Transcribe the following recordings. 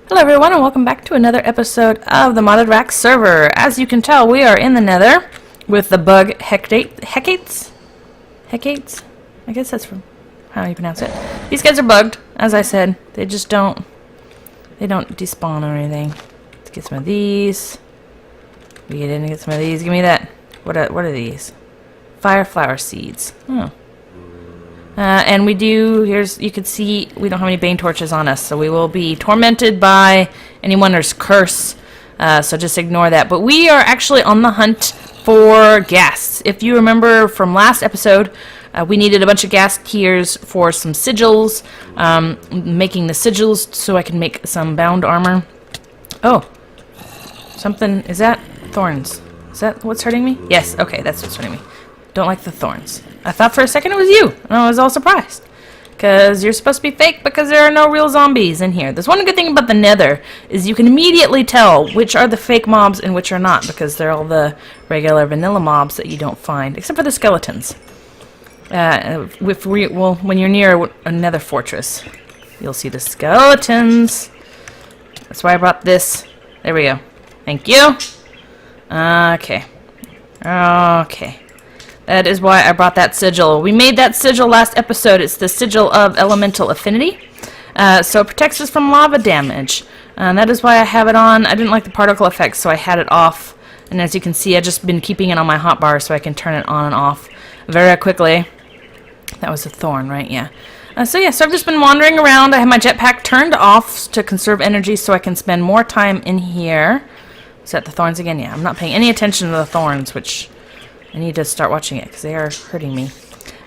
Hello everyone and welcome back to another episode of the Modded RAC server. As you can tell, we are in the nether with the bug Hecates? I guess that's from how you pronounce it. These guys are bugged, as I said. They just don't despawn or anything. Let's get some of these. We get in and get some of these. Give me that. What are these? Fire flower seeds. Oh. And we do, you can see, we don't have any bane torches on us, so we will be tormented by anyone's curse, so just ignore that. But we are actually on the hunt for ghasts. If you remember from last episode, we needed a bunch of ghast tears for some sigils, making the sigils so I can make some bound armor. Oh, something, is that thorns? Is that what's hurting me? Yes, okay, that's what's hurting me. Don't like the thorns. I thought for a second it was you, and I was all surprised. Because you're supposed to be fake because there are no real zombies in here. There's one good thing about the nether, is you can immediately tell which are the fake mobs and which are not, because they're all the regular vanilla mobs that you don't find, except for the skeletons. When you're near a nether fortress, you'll see the skeletons. That's why I brought this. There we go. Thank you. Okay. Okay. That is why I brought that sigil. We made that sigil last episode. It's the sigil of elemental affinity. So it protects us from lava damage. That is why I have it on. I didn't like the particle effects, so I had it off. And as you can see, I've just been keeping it on my hotbar so I can turn it on and off very quickly. That was a thorn, right? Yeah. So I've just been wandering around. I have my jetpack turned off to conserve energy so I can spend more time in here. Is that the thorns again? Yeah, I'm not paying any attention to the thorns, which I need to start watching it because they are hurting me.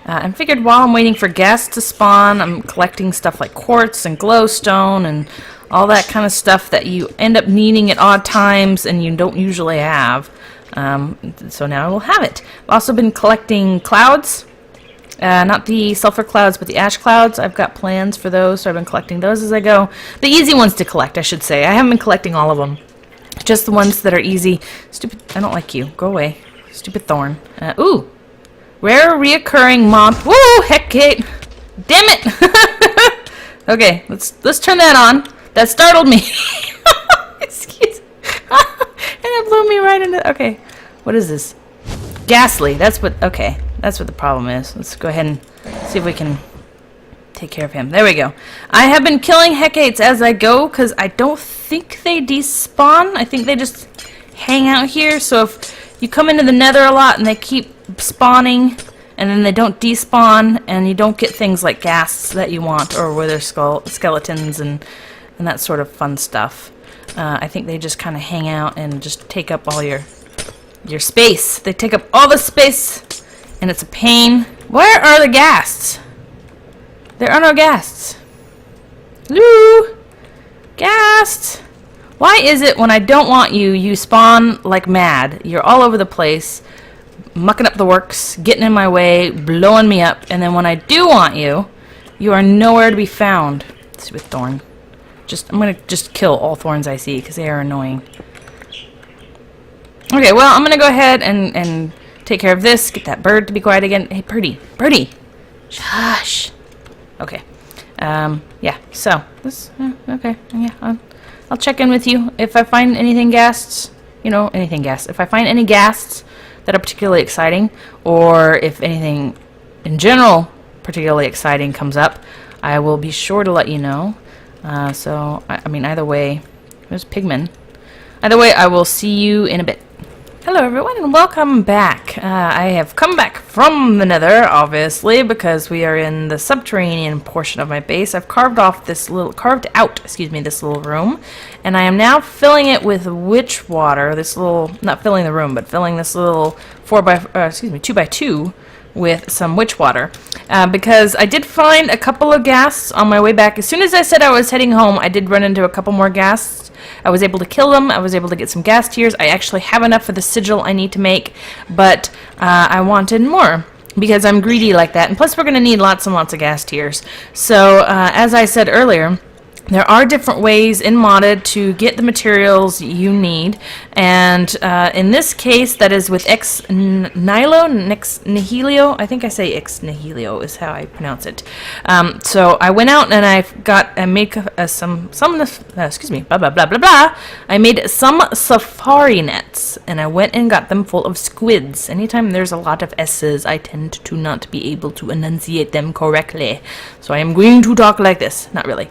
I figured while I'm waiting for ghasts to spawn, I'm collecting stuff like quartz and glowstone and all that kind of stuff that you end up needing at odd times and you don't usually have. So now I will have it. I've also been collecting clouds. Not the sulfur clouds, but the ash clouds. I've got plans for those, so I've been collecting those as I go. The easy ones to collect, I should say. I haven't been collecting all of them. Just the ones that are easy. Stupid, I don't like you. Go away. Stupid thorn. Ooh. Rare reoccurring mob. Woo! Hecate! Damn it! Okay, let's turn that on. That startled me. Excuse me. And it blew me right into... Okay. What is this? Ghastly. That's what... Okay. That's what the problem is. Let's go ahead and see if we can take care of him. There we go. I have been killing Hecates as I go because I don't think they despawn. I think they just hang out here. So if you come into the nether a lot and they keep spawning and then they don't despawn and you don't get things like ghasts that you want or wither skeletons and that sort of fun stuff. I think they just kind of hang out and just take up all your space. They take up all the space and it's a pain. Where are the ghasts? There are no ghasts. Loo! Ghasts! Why is it when I don't want you, you spawn like mad? You're all over the place, mucking up the works, getting in my way, blowing me up, and then when I do want you, you are nowhere to be found. Stupid thorn. I'm gonna just kill all thorns I see, because they are annoying. Okay, well, I'm gonna go ahead and take care of this, get that bird to be quiet again. Hey, birdie! Birdie! Shush! Okay. Yeah, so, this, okay, yeah, I'll check in with you if I find anything ghasts, anything ghasts. If I find any ghasts that are particularly exciting, or if anything in general particularly exciting comes up, I will be sure to let you know. So, I mean, either way, there's Pigman. Either way, I will see you in a bit. Hello everyone and welcome back. I have come back from the nether, obviously, because we are in the subterranean portion of my base. I've carved out this little room, and I am now filling it with witch water. Not filling the room, but filling this little 2x2 with some witch water. Because I did find a couple of ghasts on my way back. As soon as I said I was heading home, I did run into a couple more ghasts. I was able to kill them. I was able to get some ghast tears. I actually have enough for the sigil I need to make, but I wanted more because I'm greedy like that. And plus, we're going to need lots and lots of ghast tears. So, as I said earlier, There are different ways in modded to get the materials you need, and in this case, that is with ex nihilo. I think I say ex nihilo is how I pronounce it. So I went out and I made some excuse me, blah blah blah blah blah. I made some safari nets, and I went and got them full of squids. Anytime there's a lot of S's, I tend to not be able to enunciate them correctly, so I am going to talk like this. Not really.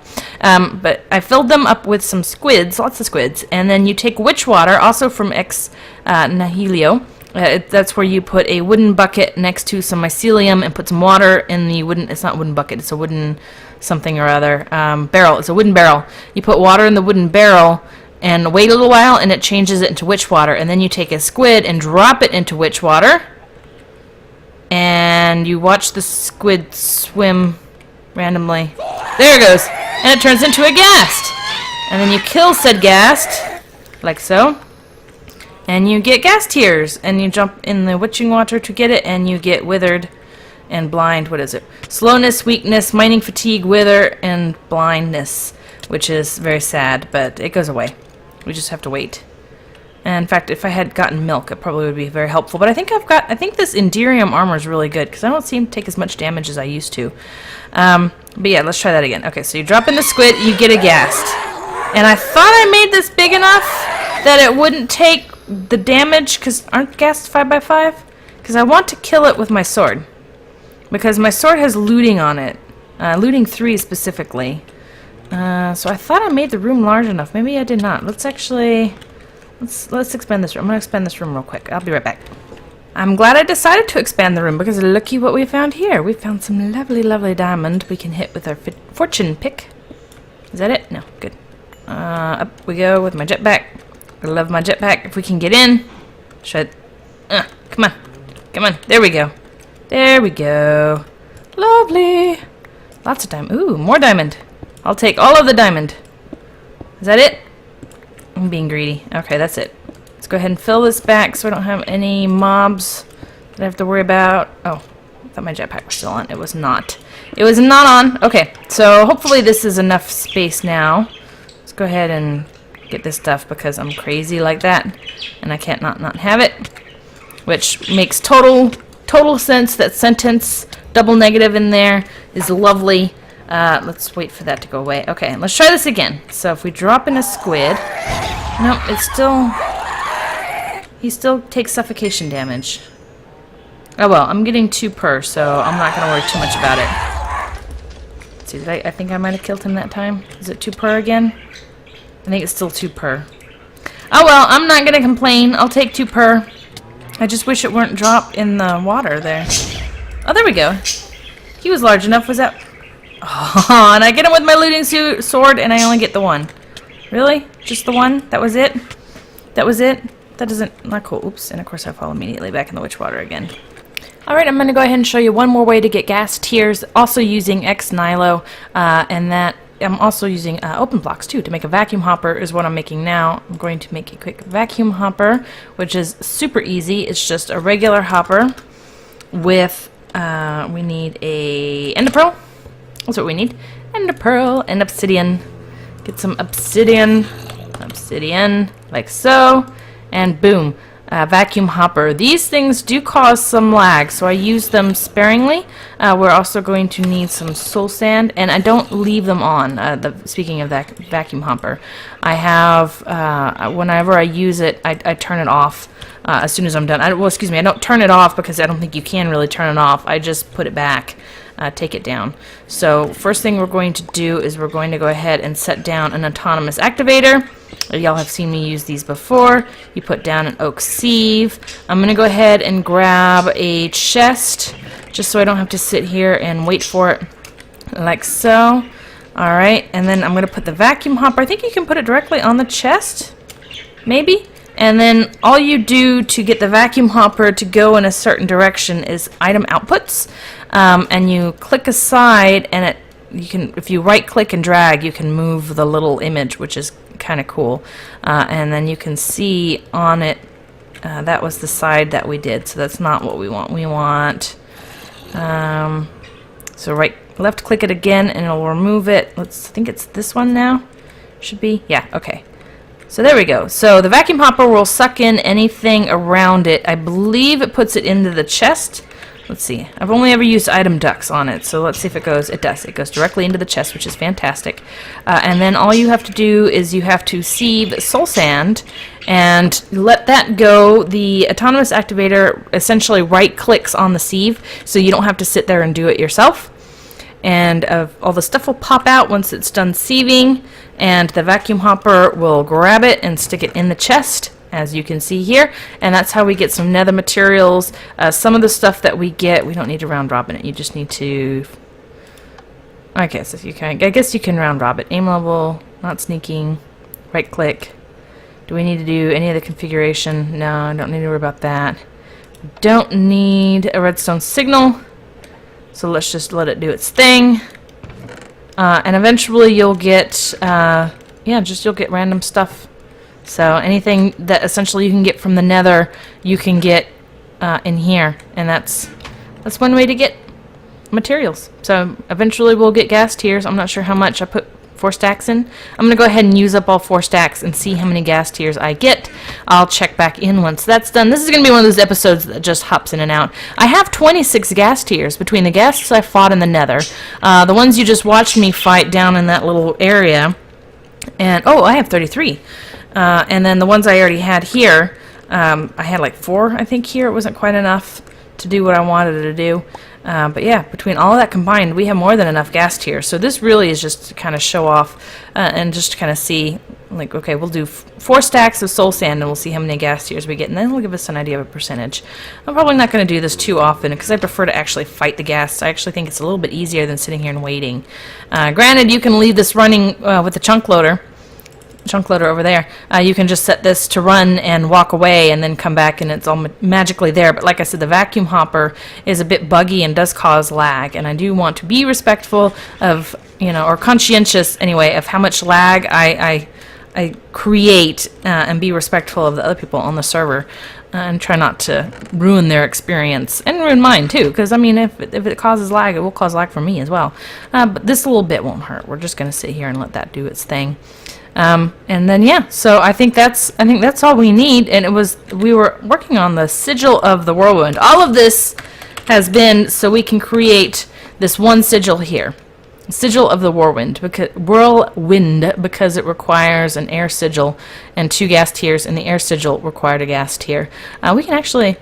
But I filled them up with some squids, lots of squids, and then you take witch water, also from ex nihilo. That's where you put a wooden bucket next to some mycelium and put some water in the wooden, it's not a wooden bucket, it's a wooden something or other, barrel. It's a wooden barrel. You put water in the wooden barrel and wait a little while, and it changes it into witch water. And then you take a squid and drop it into witch water, and you watch the squid swim randomly. There it goes. And it turns into a ghast. And then you kill said ghast, like so. And you get ghast tears. And you jump in the witching water to get it, and you get withered and blind. What is it? Slowness, weakness, mining fatigue, wither, and blindness. Which is very sad, but it goes away. We just have to wait. And in fact, if I had gotten milk, it probably would be very helpful. But I think this Enderium armor is really good, because I don't seem to take as much damage as I used to. But yeah, let's try that again. Okay, so you drop in the squid, you get a ghast. And I thought I made this big enough that it wouldn't take the damage, because aren't ghasts 5x5? Because I want to kill it with my sword. Because my sword has looting on it. Looting 3 specifically. So I thought I made the room large enough. Maybe I did not. Let's expand this room. I'm going to expand this room real quick. I'll be right back. I'm glad I decided to expand the room, because looky what we found here. We found some lovely, lovely diamond we can hit with our fortune pick. Is that it? No. Good. Up we go with my jetpack. I love my jetpack. If we can get in. Come on. Come on. There we go. There we go. Lovely. Lots of diamond. Ooh, more diamond. I'll take all of the diamond. Is that it? I'm being greedy. Okay, that's it. Let's go ahead and fill this back so I don't have any mobs that I have to worry about. Oh, I thought my jetpack was still on. It was not. It was not on. Okay, so hopefully this is enough space now. Let's go ahead and get this stuff, because I'm crazy like that. And I can't not have it. Which makes total sense. That sentence, double negative in there, is lovely. Let's wait for that to go away. Okay, let's try this again. So if we drop in a squid... No, it's still... He still takes suffocation damage. Oh well, I'm getting 2 per, so I'm not going to worry too much about it. Let's see, I think I might have killed him that time. Is it 2 per again? I think it's still 2 per. Oh well, I'm not going to complain. I'll take 2 per. I just wish it weren't dropped in the water there. Oh, there we go. He was large enough. Was that... Oh, and I get him with my looting sword, and I only get the 1. Really? Just the 1? That was it? That was it? That doesn't... Not cool. Oops. And of course I fall immediately back in the witch water again. Alright, I'm going to go ahead and show you one more way to get ghast tears, also using ex nihilo, and that I'm also using open blocks too to make a vacuum hopper is what I'm making now. I'm going to make a quick vacuum hopper, which is super easy. It's just a regular hopper with... we need a ender pearl. That's what we need. Ender pearl and obsidian. Get some obsidian. Obsidian, like so. And boom. Vacuum hopper. These things do cause some lag, so I use them sparingly. We're also going to need some soul sand, and I don't leave them on. Speaking of that vacuum hopper, I have, whenever I use it, I turn it off as soon as I'm done. I don't turn it off because I don't think you can really turn it off. I just put it back. Take it down. So first thing we're going to do is we're going to go ahead and set down an autonomous activator. Y'all have seen me use these before. You put down an oak sieve. I'm going to go ahead and grab a chest just so I don't have to sit here and wait for it, like so. Alright, and then I'm going to put the vacuum hopper. I think you can put it directly on the chest, maybe. And then all you do to get the vacuum hopper to go in a certain direction is item outputs, and you click aside, and you can, if you right click and drag, you can move the little image, which is kind of cool. And then you can see on it, that was the side that we did, so that's not what we want. We want, so left click it again, and it'll remove it. I think it's this one now. Should be. Yeah, okay. So there we go. So the vacuum hopper will suck in anything around it. I believe it puts it into the chest. Let's see. I've only ever used item ducts on it, so let's see if it goes. It does. It goes directly into the chest, which is fantastic. And then all you have to do is you have to sieve soul sand and let that go. The autonomous activator essentially right-clicks on the sieve, so you don't have to sit there and do it yourself. And all the stuff will pop out once it's done sieving, and the vacuum hopper will grab it and stick it in the chest, as you can see here. And that's how we get some nether materials. Some of the stuff that we get, we don't need to round robin it. You just need to... Okay, so you can, I guess you can round robin it. Aim level, not sneaking, right click. Do we need to do any of the configuration? No, I don't need to worry about that. Don't need a redstone signal. So let's just let it do its thing. And eventually you'll get, you'll get random stuff. So anything that essentially you can get from the nether, you can get in here. And that's one way to get materials. So eventually we'll get ghast tears. I'm not sure how much. I put 4 stacks in. I'm going to go ahead and use up all 4 stacks and see how many ghast tears I get. I'll check back in once that's done. This is going to be one of those episodes that just hops in and out. I have 26 ghast tears between the ghasts I fought in the nether, the ones you just watched me fight down in that little area, and I have 33. And then the ones I already had here, I had like 4, I think, here. It wasn't quite enough to do what I wanted to do. But yeah, between all of that combined, we have more than enough ghast here. So this really is just to kind of show off and just to kind of see, like, okay, we'll do 4 stacks of soul sand and we'll see how many ghast tears we get, and then it'll give us an idea of a percentage. I'm probably not going to do this too often because I prefer to actually fight the ghasts. I actually think it's a little bit easier than sitting here and waiting. Granted, you can leave this running with the chunk loader over there. You can just set this to run and walk away and then come back and it's all magically there. But like I said, the vacuum hopper is a bit buggy and does cause lag, and I do want to be respectful of, or conscientious anyway, of how much lag I create and be respectful of the other people on the server and try not to ruin their experience and ruin mine too, because I mean, if it causes lag, it will cause lag for me as well. But this little bit won't hurt. We're just going to sit here and let that do its thing. And then yeah, so I think that's all we need. And we were working on the sigil of the whirlwind. All of this has been so we can create this one sigil here, sigil of the whirlwind, because it requires an air sigil and 2 ghast tears, and the air sigil required a ghast tear. We can actually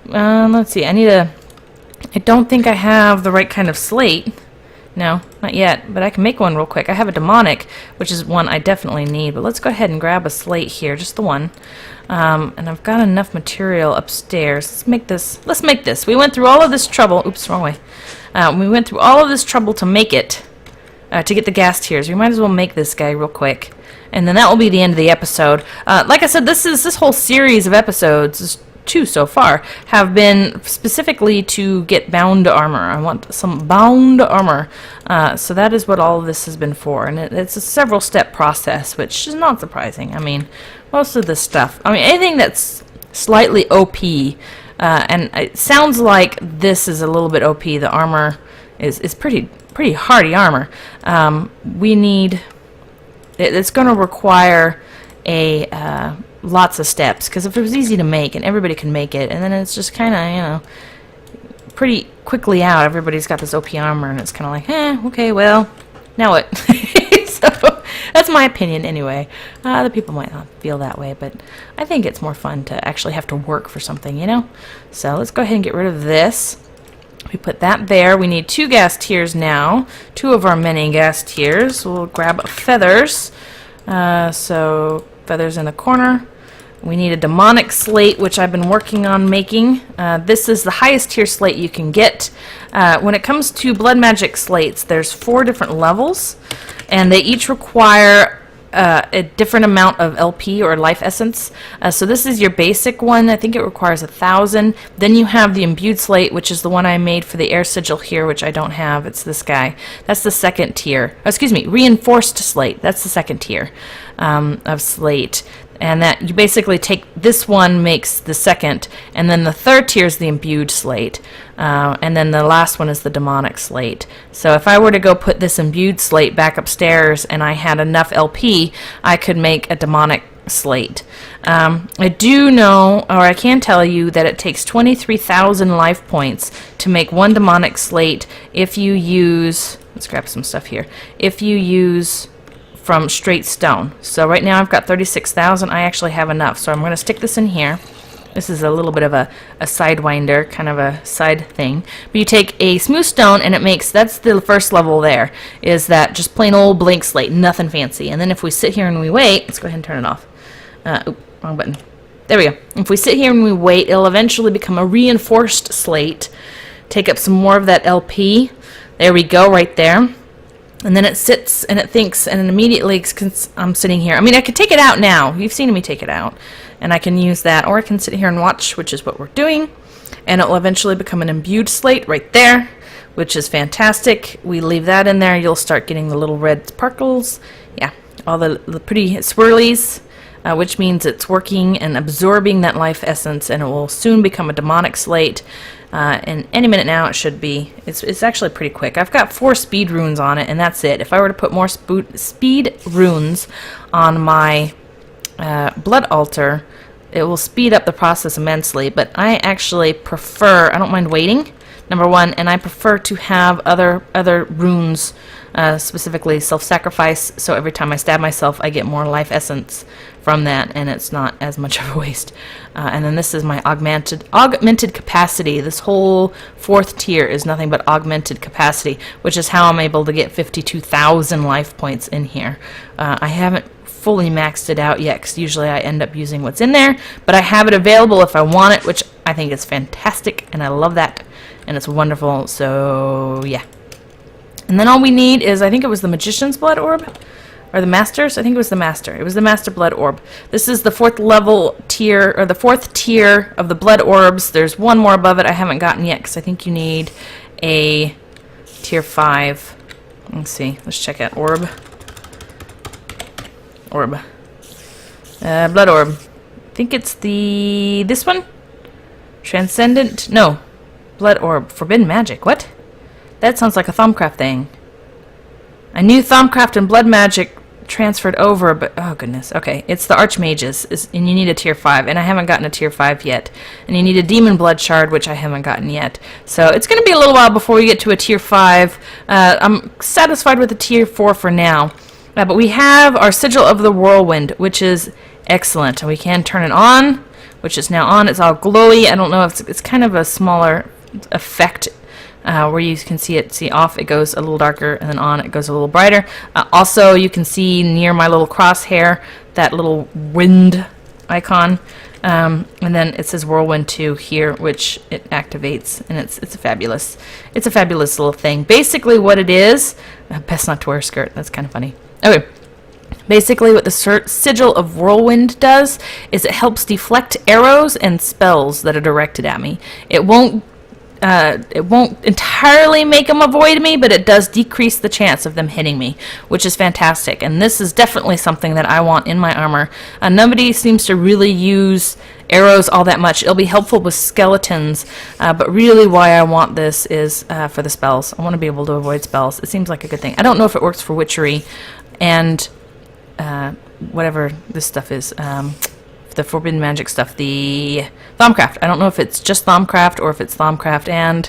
let's see. I don't think I have the right kind of slate. No, not yet, but I can make one real quick. I have a demonic, which is one I definitely need, but let's go ahead and grab a slate here, just the one. And I've got enough material upstairs. Let's make this. We went through all of this trouble. Oops, wrong way. We went through all of this trouble to make it, to get the ghast tears. We might as well make this guy real quick. And then that will be the end of the episode. Like I said, this whole series of episodes, 2 so far, have been specifically to get bound armor. I want some bound armor. So that is what all of this has been for. And it's a several step process, which is not surprising. I mean, most of this stuff, anything that's slightly OP, and it sounds like this is a little bit OP. The armor is pretty hardy armor. It's going to require lots of steps, because if it was easy to make and everybody can make it, and then it's just kind of, pretty quickly out, everybody's got this OP armor, and it's kind of like, okay, well, now what? So that's my opinion anyway. Other people might not feel that way, but I think it's more fun to actually have to work for something, So let's go ahead and get rid of this. We put that there. We need 2 ghast tears now, 2 of our many ghast tears. We'll grab feathers. So feathers in the corner. We need a demonic slate, which I've been working on making. This is the highest tier slate you can get. When it comes to blood magic slates, there's 4 different levels, and they each require a different amount of LP or life essence. So this is your basic one. I think it requires 1,000. Then you have the imbued slate, which is the one I made for the air sigil here, which I don't have. It's this guy. That's the second tier. Reinforced slate. That's the second tier of slate. And that you basically take this one makes the second, and then the third tier is the imbued slate, and then the last one is the demonic slate. So if I were to go put this imbued slate back upstairs and I had enough LP, I could make a demonic slate. I do know, or I can tell you, that it takes 23,000 life points to make one demonic slate if you use, let's grab some stuff here, if you use from straight stone. So right now I've got 36,000. I actually have enough, so I'm going to stick this in here. This is a little bit of a sidewinder, kind of a side thing. But you take a smooth stone and it makes, that's the first level there, is that just plain old blank slate, nothing fancy. And then if we sit here and we wait, let's go ahead and turn it off. Wrong button. There we go. If we sit here and we wait, it'll eventually become a reinforced slate. Take up some more of that LP. There we go, right there. And then it sits and it thinks, and immediately I'm sitting here. I mean, I could take it out now. You've seen me take it out. And I can use that, or I can sit here and watch, which is what we're doing. And it will eventually become an imbued slate right there, which is fantastic. We leave that in there. You'll start getting the little red sparkles. Yeah, all the pretty swirlies, which means it's working and absorbing that life essence, and it will soon become a demonic slate. And any minute now it should be. It's actually pretty quick. I've got 4 speed runes on it, and that's it. If I were to put more speed runes on my blood altar, it will speed up the process immensely. But I actually prefer, I don't mind waiting, number one, and I prefer to have other runes, specifically self-sacrifice, so every time I stab myself I get more life essence from that, and it's not as much of a waste. And then this is my augmented capacity. This whole 4th tier is nothing but augmented capacity, which is how I'm able to get 52,000 life points in here. I haven't fully maxed it out yet, because usually I end up using what's in there, but I have it available if I want it, which I think is fantastic, and I love that, and it's wonderful. So yeah. And then all we need is, I think it was the Magician's Blood Orb, or the Master's. I think it was the Master. It was the Master Blood Orb. This is the 4th level tier, or the 4th tier of the Blood Orbs. There's one more above it I haven't gotten yet, because I think you need a tier 5. Let's see. Let's check out Orb. Orb. Blood Orb. I think it's this one? Transcendent? No. Blood Orb. Forbidden Magic. What? That sounds like a Thaumcraft thing. I knew Thaumcraft and Blood Magic transferred over, but oh goodness. Okay, it's the Archmages, and you need a tier 5, and I haven't gotten a tier 5 yet. And you need a Demon Blood Shard, which I haven't gotten yet. So it's going to be a little while before we get to a tier 5. I'm satisfied with a tier 4 for now. But we have our Sigil of the Whirlwind, which is excellent. And we can turn it on, which is now on. It's all glowy. I don't know if it's kind of a smaller effect, where you can see it, off it goes a little darker, and then on it goes a little brighter. Also, you can see near my little crosshair that little wind icon, and then it says Whirlwind 2 here, which it activates, and it's a fabulous little thing. Basically, what it is, best not to wear a skirt. That's kind of funny. Okay. Basically, what the Sigil of Whirlwind does is it helps deflect arrows and spells that are directed at me. It won't entirely make them avoid me, but it does decrease the chance of them hitting me, which is fantastic. And this is definitely something that I want in my armor. Nobody seems to really use arrows all that much. It'll be helpful with skeletons, but really why I want this is for the spells. I want to be able to avoid spells. It seems like a good thing. I don't know if it works for witchery and whatever this stuff is. The forbidden magic stuff, the Thaumcraft. I don't know if it's just Thaumcraft or if it's Thaumcraft and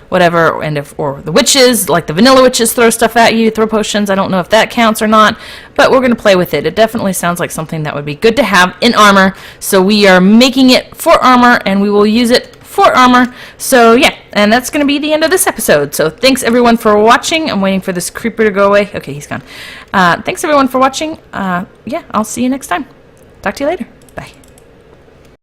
whatever, or the witches, like the vanilla witches throw stuff at you, throw potions. I don't know if that counts or not, but we're going to play with it. It definitely sounds like something that would be good to have in armor, so we are making it for armor, and we will use it for armor. So yeah, and that's going to be the end of this episode. So thanks everyone for watching. I'm waiting for this creeper to go away. Okay, he's gone. Thanks everyone for watching. Yeah, I'll see you next time. Talk to you later.